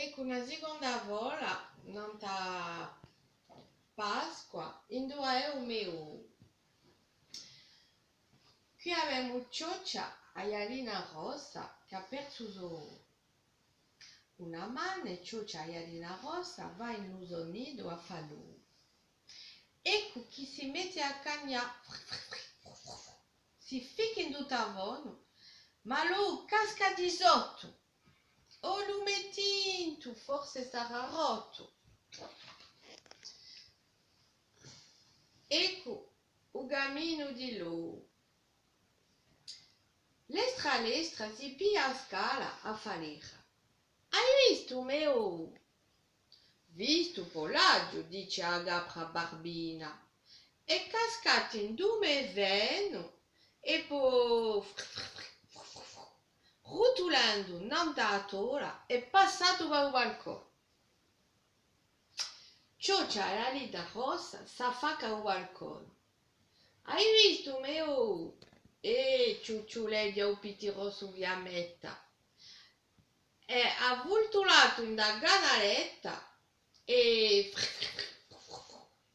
Ecco, una seconda volta, nanta Pasqua, in due è un meu. Qui abbiamo Cioccia, Aialina Rossa, che ha perso una mano e Cioccia, Aialina Rossa, va in uso nido a Falù. Ecco chi si mette a cagnare, si ficca in tavono, ma lui casca di sotto. O lumettinto, forse sarà rotto. Ecco, il cammino di lui. L'estra si pia a scala a fallire. Hai visto, meo? Visto Polaggio, dice Agapra Barbina. È cascato in due veno e poi, rotolando nella tola, è passato dal balcone. Cioccia e Alida Rossa s'affacca al balcone. Hai visto, meo? E ciucciuleggia un pitiroso via metta. È avvoltolato in da ganaretta e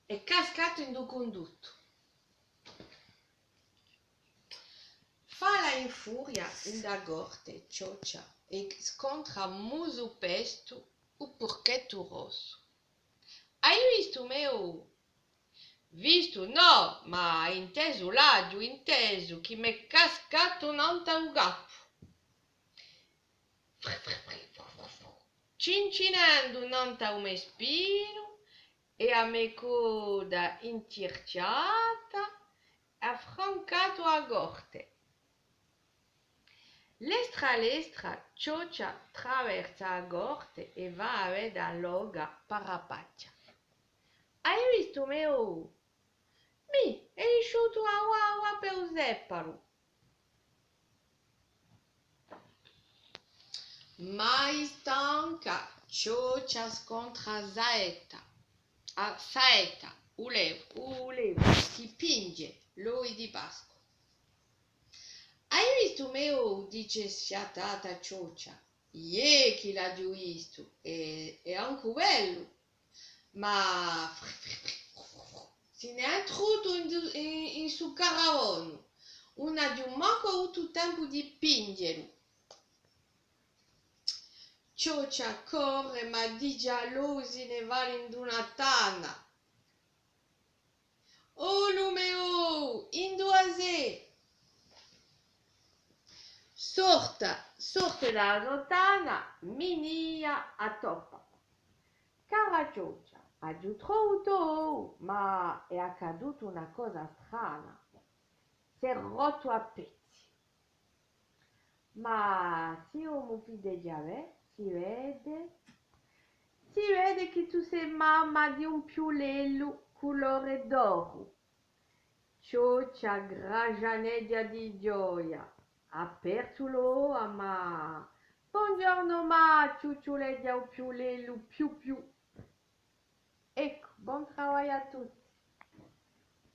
è cascato in un condutto. Fala in furia in da gorte Cioccia e scontra muso pesto un porchetto rosso. Hai visto, meo? Visto no, ma inteso l'aggio, inteso che m'è cascato nanta un gatto. Cincinando nanta un spino e a me coda intirciata affrancato a gorte. L'estra, Cioccia traversa a gorte e va a vedere all'oga parapaccia. Hai visto, meo? Mi, è isciuto a wawa per zepparo. Mai stanca, Cioccia scontra Saetta, ulevo, si pinge, lui di Pasqua. Hai visto, meo? Dice sciatata Cioccia. Chi l'ha già visto, è anche bello, ma se ne è entrato in su caravano. Non ha già manco avuto tempo di pingerlo. Cioccia corre, ma di gelosi ne va in una tana. Oh, numero, in due. Sorte dalla lontana, Minia a toppa. Cara Cioccia, ha già trovato, ma è accaduto una cosa strana. Si è rotto a pezzi. Ma se io mi fide di me, si vede che tu sei mamma di un piulello colore d'oro. Cioccia gragianeggia di gioia. Aperto l'oa, ma buongiorno ma ciucciuleggia un piulello più. Ecco, buon lavoro a tutti.